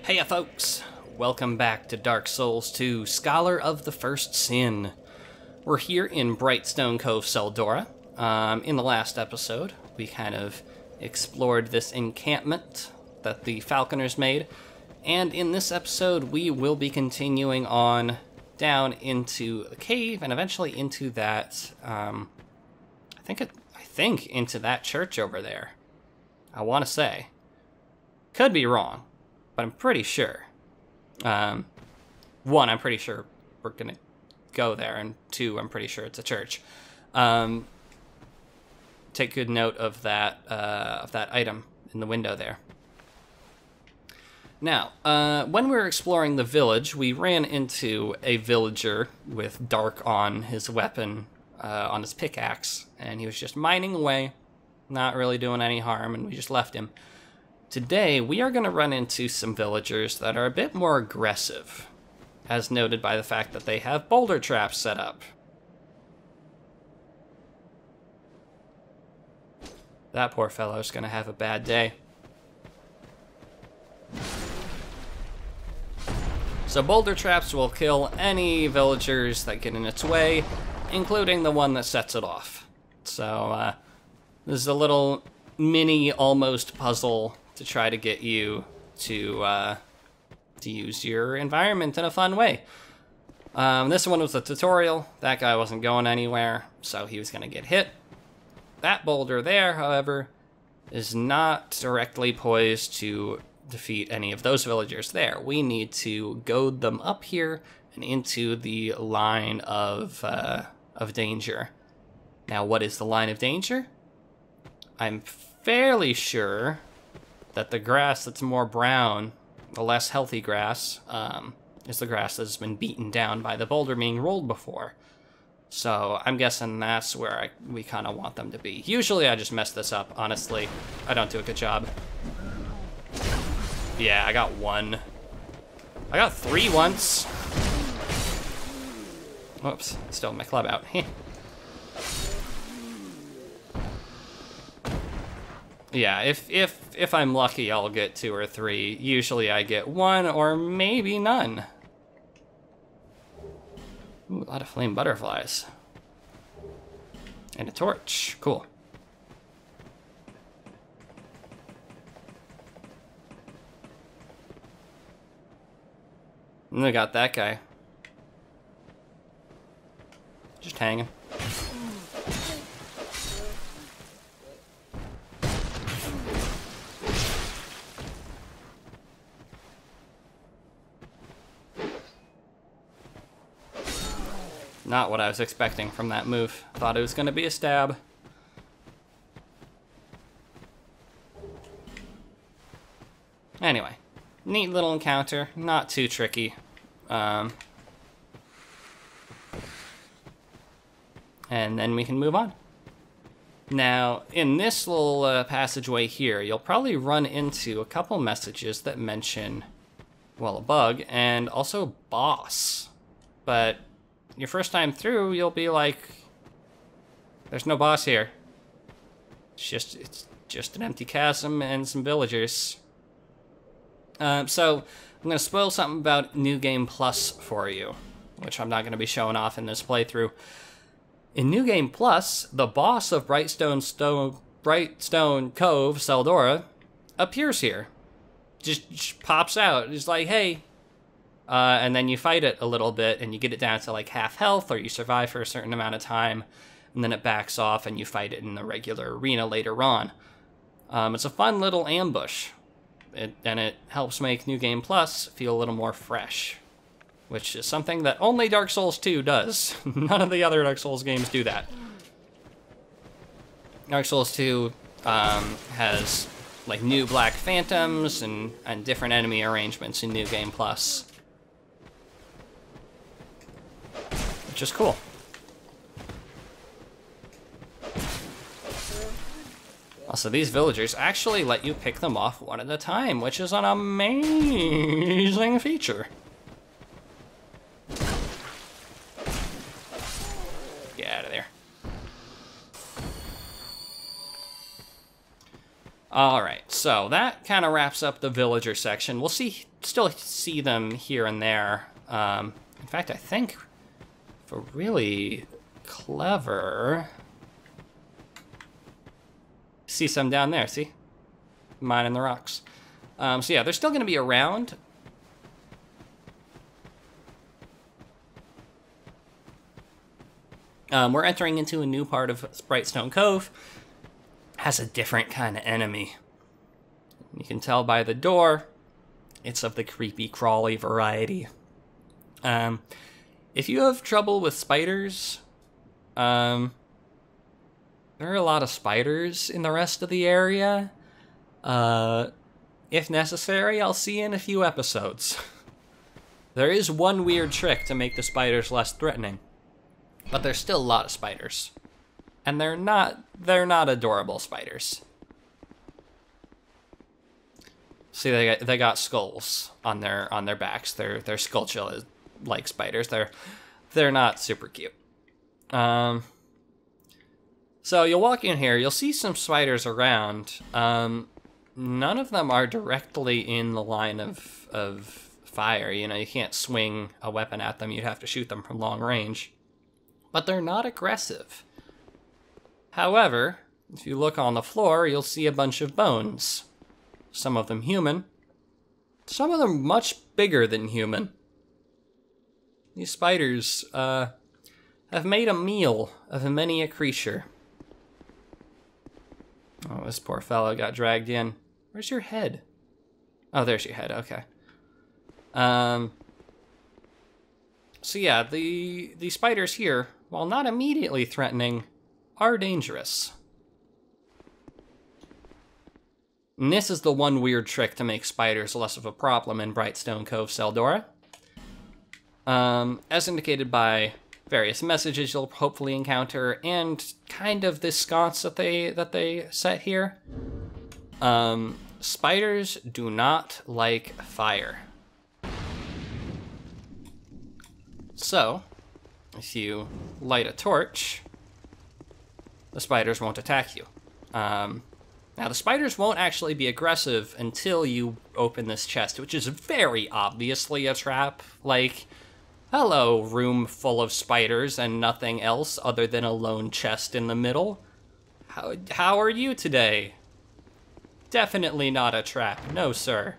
Heya folks, welcome back to Dark Souls 2, Scholar of the First Sin. We're here in Brightstone Cove Tseldora. In the last episode, we kind of explored this encampment that the falconers made, and in this episode we will be continuing on down into a cave and eventually into that, I think into that church over there. I want to say. Could be wrong, but I'm pretty sure. One, I'm pretty sure we're gonna go there, and two, I'm pretty sure it's a church. Take good note of that item in the window there. Now, when we were exploring the village, we ran into a villager with dark on his weapon, on his pickaxe, and he was just mining away, not really doing any harm, and we just left him. Today, we are going to run into some villagers that are a bit more aggressive, as noted by the fact that they have boulder traps set up. That poor fellow's going to have a bad day. So boulder traps will kill any villagers that get in its way, including the one that sets it off. So, this is a little mini almost puzzle to try to get you to use your environment in a fun way. This one was a tutorial. That guy wasn't going anywhere, so he was going to get hit. That boulder there, however, is not directly poised to defeat any of those villagers there. We need to goad them up here and into the line of danger. Now, what is the line of danger? I'm fairly sure that the grass that's more brown, the less healthy grass, is the grass that's been beaten down by the boulder being rolled before. So I'm guessing that's where we kind of want them to be. Usually I just mess this up, honestly. I don't do a good job. Yeah, I got one. I got three once. Whoops, still my club out. Yeah, if I'm lucky, I'll get two or three. Usually I get one or maybe none. Ooh, a lot of flame butterflies. And a torch. Cool. And I got that guy. Just hanging. Not what I was expecting from that move. Thought it was going to be a stab. Anyway, neat little encounter, not too tricky. And then we can move on. Now, in this little passageway here, you'll probably run into a couple messages that mention, well, a bug and also boss. But your first time through, you'll be like, there's no boss here. It's just an empty chasm and some villagers. So I'm going to spoil something about New Game Plus for you, which I'm not going to be showing off in this playthrough. In New Game Plus, the boss of Brightstone Cove Tseldora appears here. Just pops out. It's like, hey. And then you fight it a little bit, and you get it down to like half health, or you survive for a certain amount of time, and then it backs off, and you fight it in the regular arena later on. It's a fun little ambush, and it helps make New Game Plus feel a little more fresh, which is something that only Dark Souls 2 does. None of the other Dark Souls games do that. Dark Souls 2 has like new black phantoms and different enemy arrangements in New Game Plus, which is cool. Also, these villagers actually let you pick them off one at a time, which is an amazing feature. Get out of there. Alright, so that kind of wraps up the villager section. We'll see still see them here and there. In fact, I think for really clever... See some down there, see? Mine in the rocks. So yeah, they're still going to be around. We're entering into a new part of Brightstone Cove. Has a different kind of enemy. You can tell by the door, it's of the creepy crawly variety. If you have trouble with spiders, there are a lot of spiders in the rest of the area. If necessary, I'll see you in a few episodes. There is one weird trick to make the spiders less threatening, but there's still a lot of spiders. And they're not adorable spiders. See, they got skulls on their backs. They're skulltula-like spiders. They're not super cute. So you'll walk in here, you'll see some spiders around. None of them are directly in the line of fire. You know, you can't swing a weapon at them. You'd have to shoot them from long range. But they're not aggressive. However, if you look on the floor, you'll see a bunch of bones. Some of them human. Some of them much bigger than human. These spiders have made a meal of many a creature. Oh, this poor fellow got dragged in. Where's your head? Oh, there's your head, okay. So yeah, the spiders here, while not immediately threatening, are dangerous. And this is the one weird trick to make spiders less of a problem in Brightstone Cove Tseldora. As indicated by various messages you'll hopefully encounter, and kind of this sconce that they set here. Spiders do not like fire. So, if you light a torch, the spiders won't attack you. Now, the spiders won't actually be aggressive until you open this chest, which is very obviously a trap. Like, hello, room full of spiders and nothing else other than a lone chest in the middle. How are you today? Definitely not a trap. No, sir.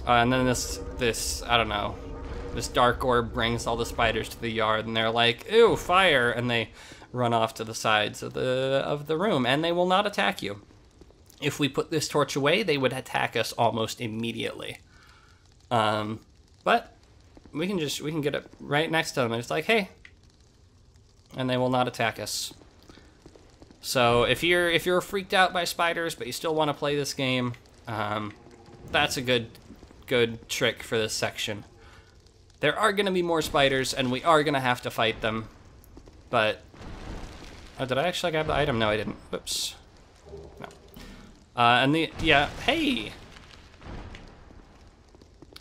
And then this, I don't know, this dark orb brings all the spiders to the yard, and they're like, ew, fire, and they run off to the sides of the room, and they will not attack you. If we put this torch away, they would attack us almost immediately. But we can get it right next to them, and it's like, hey, and they will not attack us. So if you're freaked out by spiders, but you still want to play this game, that's a good trick for this section. There are going to be more spiders, and we are going to have to fight them, but... Oh, did I actually grab the item? No, I didn't. Whoops. No. Yeah, hey!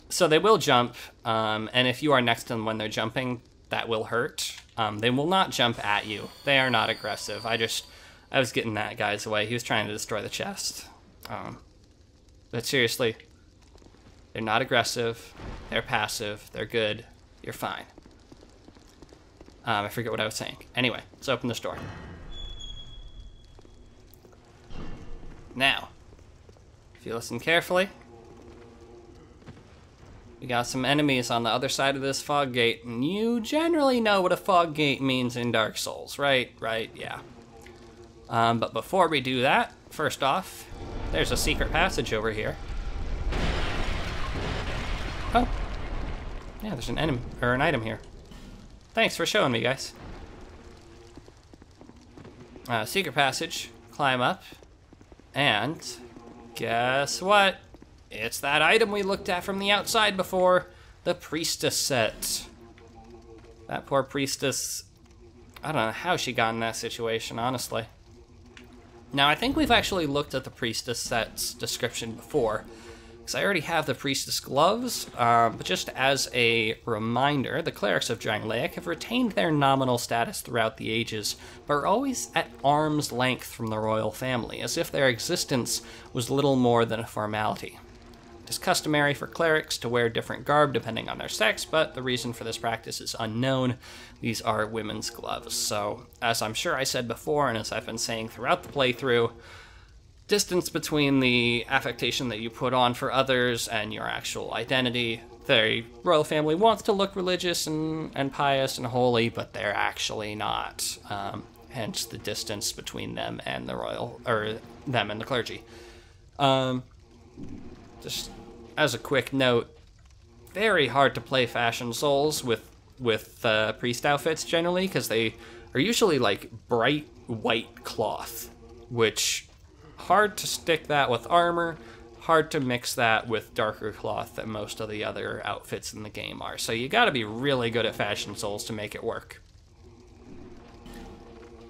So they will jump, and if you are next to them when they're jumping, that will hurt. They will not jump at you. They are not aggressive. I was getting that guy's away. He was trying to destroy the chest. But seriously, they're not aggressive. They're passive. They're good. You're fine. I forget what I was saying. Anyway, let's open this door. Now, if you listen carefully, we got some enemies on the other side of this fog gate, and you generally know what a fog gate means in Dark Souls, right? Right, yeah. But before we do that, first off, there's a secret passage over here. Oh, yeah, there's an enemy, or an item here. Thanks for showing me, guys. Secret passage, climb up, and guess what? It's that item we looked at from the outside before, the priestess set. That poor priestess, I don't know how she got in that situation, honestly. Now, I think we've actually looked at the priestess set's description before, because I already have the priestess gloves, but just as a reminder, the clerics of Drangleic have retained their nominal status throughout the ages, but are always at arm's length from the royal family, as if their existence was little more than a formality. It is customary for clerics to wear different garb depending on their sex, but the reason for this practice is unknown. These are women's gloves. So, as I'm sure I said before, and as I've been saying throughout the playthrough, distance between the affectation that you put on for others and your actual identity. The royal family wants to look religious and pious and holy, but they're actually not. Hence the distance between them and the royal, or them and the clergy. Just as a quick note, very hard to play Fashion Souls with priest outfits generally, because they are usually like bright white cloth, which hard to stick that with armor, hard to mix that with darker cloth that most of the other outfits in the game are. So you gotta be really good at Fashion Souls to make it work.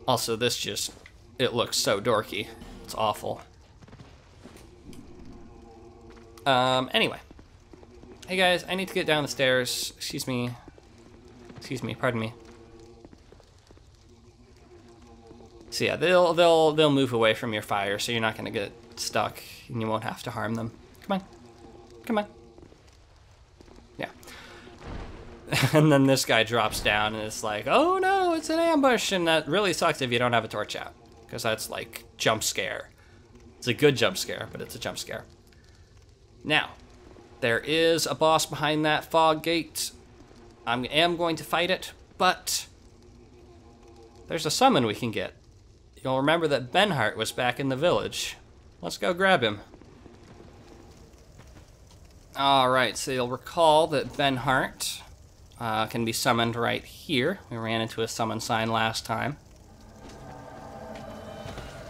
Also, it looks so dorky. It's awful. Anyway. Hey guys, I need to get down the stairs. Excuse me, pardon me. So yeah, they'll move away from your fire, so you're not gonna get stuck, and you won't have to harm them. Come on. Yeah. And then this guy drops down, and it's like, oh no, it's an ambush, and that really sucks if you don't have a torch out, because that's like jump scare. It's a good jump scare, but it's a jump scare. Now, there is a boss behind that fog gate. I am going to fight it, but there's a summon we can get. You'll remember that Benhart was back in the village. Let's go grab him. Alright, so you'll recall that Benhart can be summoned right here. We ran into a summon sign last time.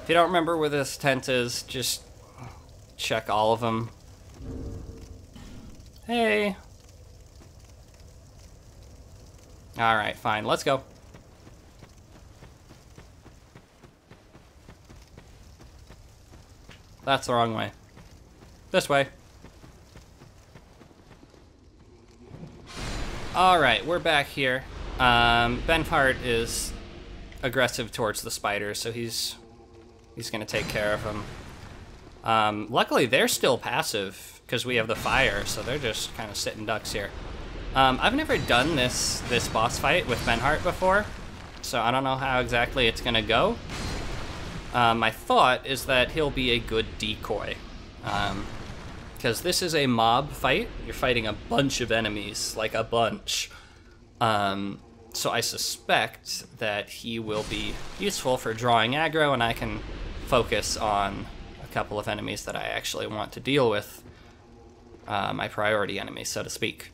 If you don't remember where this tent is, just check all of them. Hey! Alright, fine, let's go. That's the wrong way. This way. Alright, we're back here. Benhart is aggressive towards the spiders, so he's gonna take care of them. Luckily, they're still passive, because we have the fire, so they're just kind of sitting ducks here. I've never done this boss fight with Benhart before, so I don't know how exactly it's gonna go. My thought is that he'll be a good decoy, because this is a mob fight. You're fighting a bunch of enemies, like a bunch. So I suspect that he will be useful for drawing aggro, and I can focus on a couple of enemies that I actually want to deal with. My priority enemies, so to speak.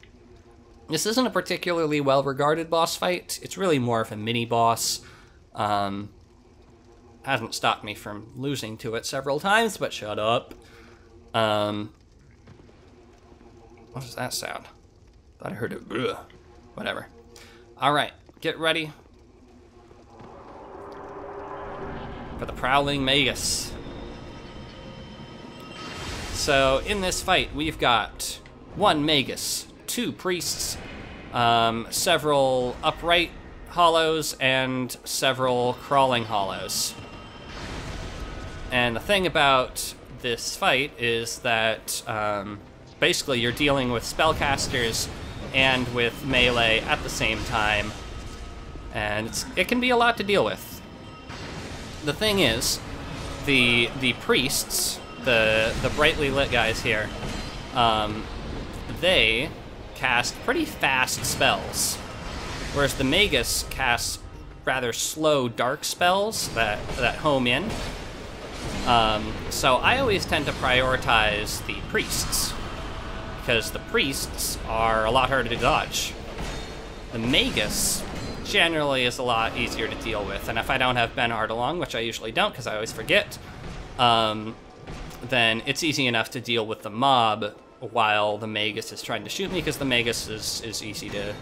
This isn't a particularly well-regarded boss fight. It's really more of a mini-boss. Hasn't stopped me from losing to it several times, but shut up. What does that sound? Thought I heard it. Ugh. Whatever. Alright, get ready for the Prowling Magus. So, in this fight, we've got 1 Magus, 2 priests, several upright hollows, and several crawling hollows. And the thing about this fight is that basically you're dealing with spellcasters and with melee at the same time, and it can be a lot to deal with. The thing is, the priests, the brightly lit guys here, they cast pretty fast spells, whereas the Magus casts rather slow, dark spells that home in. So I always tend to prioritize the priests, because the priests are a lot harder to dodge. The Magus generally is a lot easier to deal with, and if I don't have Benhart along, which I usually don't because I always forget, then it's easy enough to deal with the mob while the Magus is trying to shoot me, because the Magus is easy to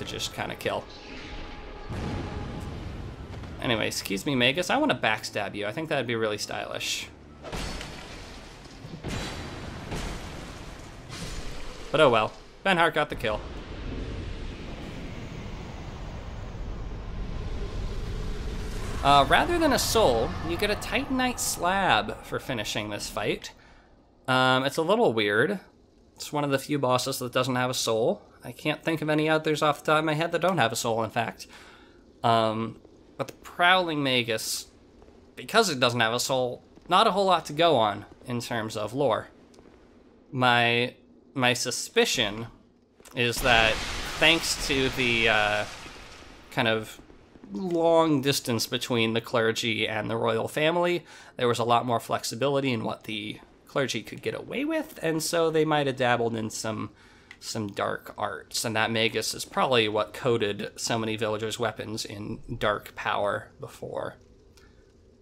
just kind of kill. Anyway, excuse me, Magus, I want to backstab you. I think that'd be really stylish. But oh well, Benhart got the kill. Rather than a soul, you get a Titanite slab for finishing this fight. It's a little weird. It's one of the few bosses that doesn't have a soul. I can't think of any others off the top of my head that don't have a soul, in fact. But the Prowling Magus, because it doesn't have a soul, not a whole lot to go on in terms of lore. My suspicion is that thanks to the kind of long distance between the clergy and the royal family, there was a lot more flexibility in what the clergy could get away with, and so they might have dabbled in some dark arts, and that Magus is probably what coded so many villagers' weapons in dark power before.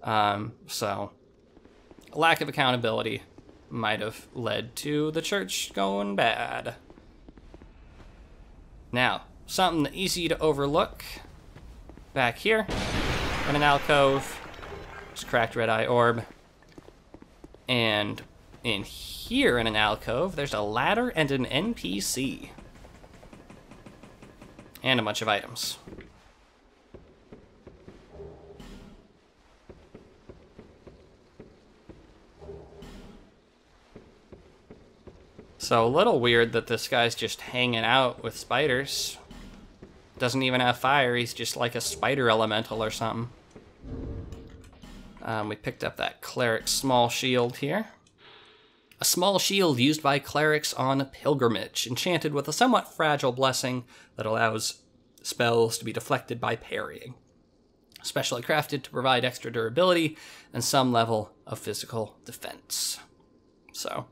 So, lack of accountability might have led to the church going bad. Now, something easy to overlook. Back here, in an alcove, there's a cracked red eye orb. And in here in an alcove, there's a ladder and an NPC. And a bunch of items. So a little weird that this guy's just hanging out with spiders. Doesn't even have fire, he's just like a spider elemental or something. We picked up that cleric's small shield here. A small shield used by clerics on pilgrimage, enchanted with a somewhat fragile blessing that allows spells to be deflected by parrying. Specially crafted to provide extra durability and some level of physical defense. So,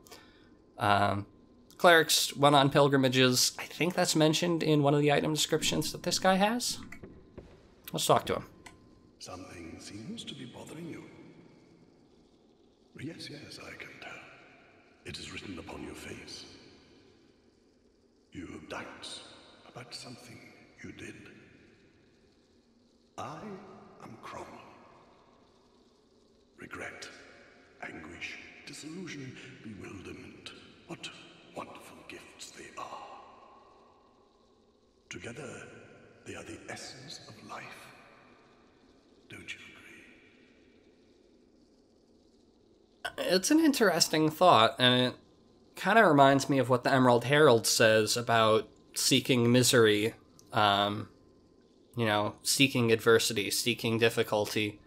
clerics went on pilgrimages. I think that's mentioned in one of the item descriptions that this guy has. Let's talk to him. Something seems to be bothering you. Yes, I can tell. It is written upon your face. You have doubts about something you did. I am Cromwell. Regret, anguish, disillusion, bewilderment. What wonderful gifts they are. Together, they are the essence of life. Don't you agree? It's an interesting thought, and it kind of reminds me of what the Emerald Herald says about seeking misery, seeking adversity, seeking difficulty,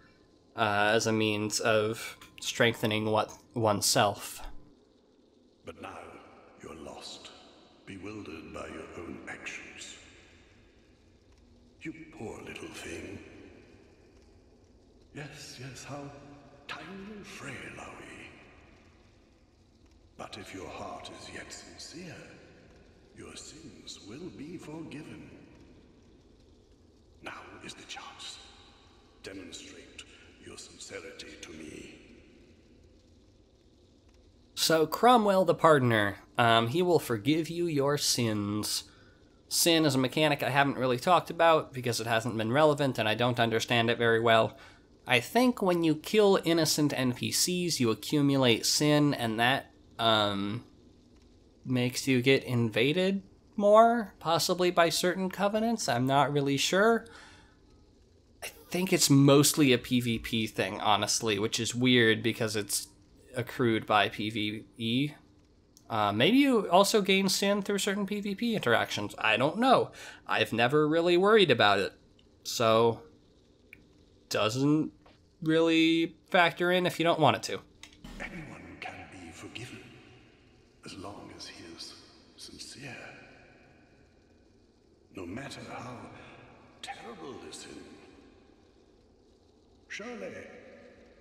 as a means of strengthening oneself. But now you're lost, bewildered by your own actions. You poor little thing. Yes, how tiny and frail are we? But if your heart is yet sincere, your sins will be forgiven. Now is the chance. Demonstrate your sincerity to me. So Cromwell the Pardoner, he will forgive you your sins. Sin is a mechanic I haven't really talked about because it hasn't been relevant and I don't understand it very well. I think when you kill innocent NPCs, you accumulate sin, and that makes you get invaded more, possibly by certain covenants. I'm not really sure. I think it's mostly a PvP thing, honestly, which is weird because it's accrued by PvE. Maybe you also gain sin through certain PvP interactions. I don't know. I've never really worried about it. So, doesn't really factor in if you don't want it to. Anyone can be forgiven, as long as he is sincere. No matter how terrible the sin. Surely,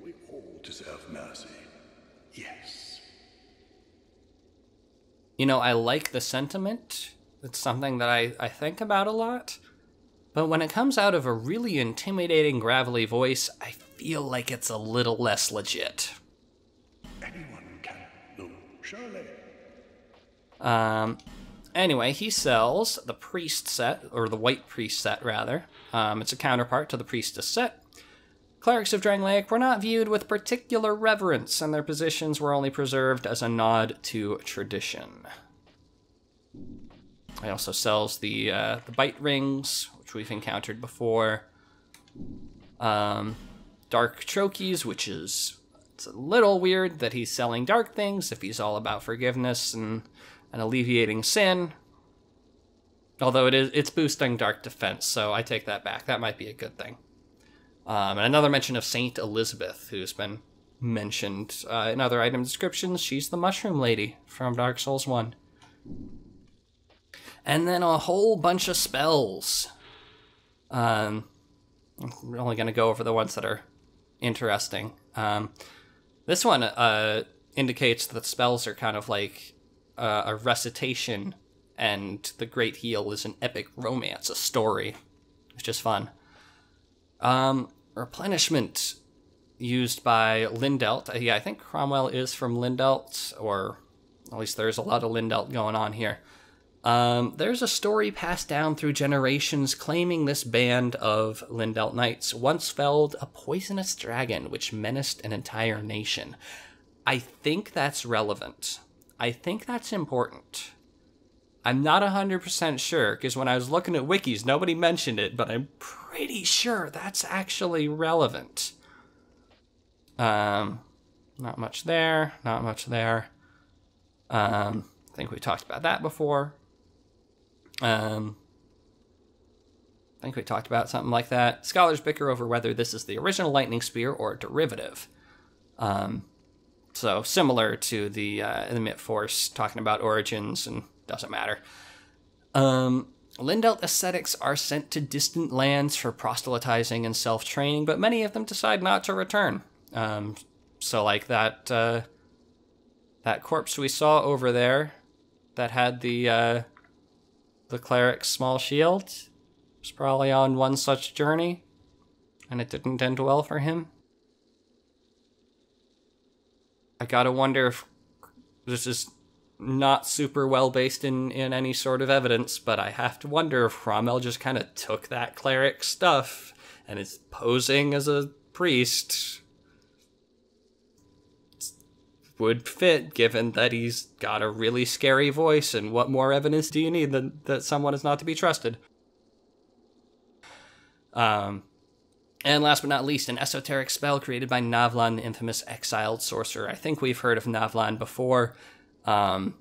we all deserve mercy. Yes. You know, I like the sentiment. It's something that I think about a lot. But when it comes out of a really intimidating, gravelly voice, I feel like it's a little less legit. Anyone can. No, surely. Anyway, he sells the priest set, or the white priest set, rather. It's a counterpart to the priestess set. Clerics of Drangleic were not viewed with particular reverence, and their positions were only preserved as a nod to tradition. He also sells the bite rings, which we've encountered before. Dark trochees, which is... It's a little weird that he's selling dark things if he's all about forgiveness and and alleviating sin. Although it's boosting dark defense, so I take that back. That might be a good thing. And another mention of Saint Elizabeth, who's been mentioned in other item descriptions. She's the Mushroom Lady from Dark Souls 1. And then a whole bunch of spells. We're only going to go over the ones that are interesting. This one indicates that spells are kind of like a recitation, and the Great Heal is an epic romance, a story, which is fun. Replenishment used by Lindelt. Yeah, I think Cromwell is from Lindelt, or at least there's a lot of Lindelt going on here. There's a story passed down through generations claiming this band of Lindelt knights once felled a poisonous dragon which menaced an entire nation. I think that's relevant. I think that's important. I'm not 100% sure, because when I was looking at wikis, nobody mentioned it, but I'm pretty sure that's actually relevant. Not much there, not much there. I think we talked about that before. I think we talked about something like that. Scholars bicker over whether this is the original lightning spear or a derivative. So similar to the Mitforce, talking about origins, and doesn't matter. Lindelt ascetics are sent to distant lands for proselytizing and self-training, but many of them decide not to return. So like that corpse we saw over there that had the cleric's small shield was probably on one such journey, and it didn't end well for him. I gotta wonder if this is not super well based in any sort of evidence, but I have to wonder if Cromwell just kind of took that cleric stuff and is posing as a priest. Would fit, given that he's got a really scary voice, and what more evidence do you need than that someone is not to be trusted? And last but not least, an esoteric spell created by Navlan, the infamous exiled sorcerer. I think we've heard of Navlan before. Some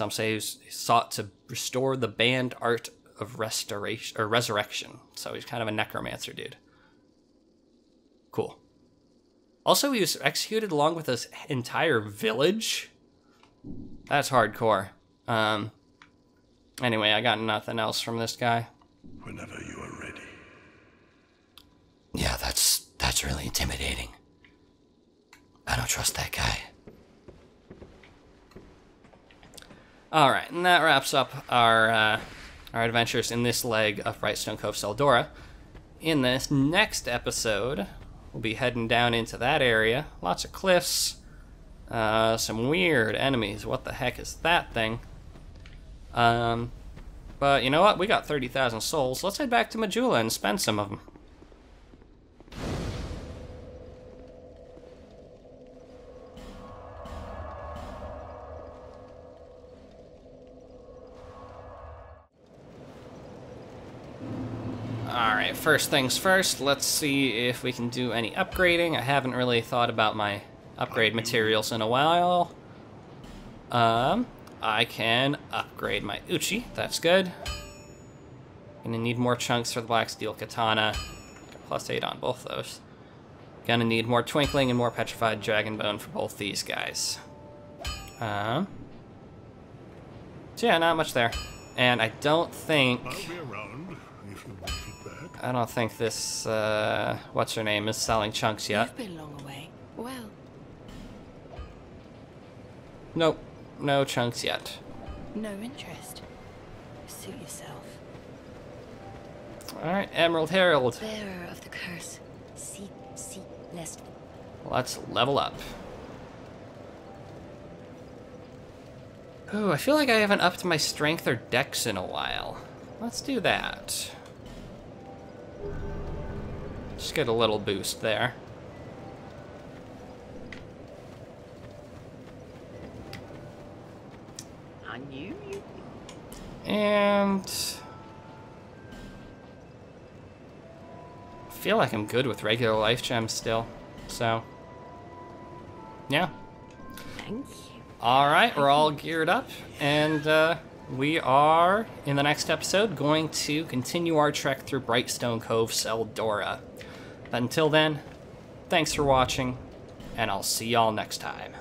say he's sought to restore the banned art of restoration or resurrection. So he's kind of a necromancer dude. Cool. Also, he was executed along with his entire village. That's hardcore. Anyway, I got nothing else from this guy. Whenever you are ready. Yeah, that's really intimidating. I don't trust that guy. Alright, and that wraps up our adventures in this leg of Brightstone Cove Tseldora. In this next episode, we'll be heading down into that area. Lots of cliffs. Some weird enemies. What the heck is that thing? But you know what? We got 30,000 souls. Let's head back to Majula and spend some of them. Alright, first things first, let's see if we can do any upgrading. I haven't really thought about my upgrade materials in a while. I can upgrade my Uchi, that's good. Gonna need more chunks for the Black Steel Katana. +8 on both those. Gonna need more Twinkling and more Petrified Dragon Bone for both these guys. So yeah, not much there. And I don't think... I'll be around if you make it back. I don't think this, what's her name, is selling chunks yet. You've been long away. Well, Nope, no chunks yet. no interest. Suit yourself. Alright, Emerald Herald. Bearer of the curse. Seek, lest. Let's level up. Ooh, I feel like I haven't upped my strength or dex in a while. Let's do that. Just get a little boost there. I knew you. And... I feel like I'm good with regular life gems still, so... yeah. Thank you. Alright, we're all geared up, and we are, in the next episode, going to continue our trek through Brightstone Cove Tseldora. But until then, thanks for watching, and I'll see y'all next time.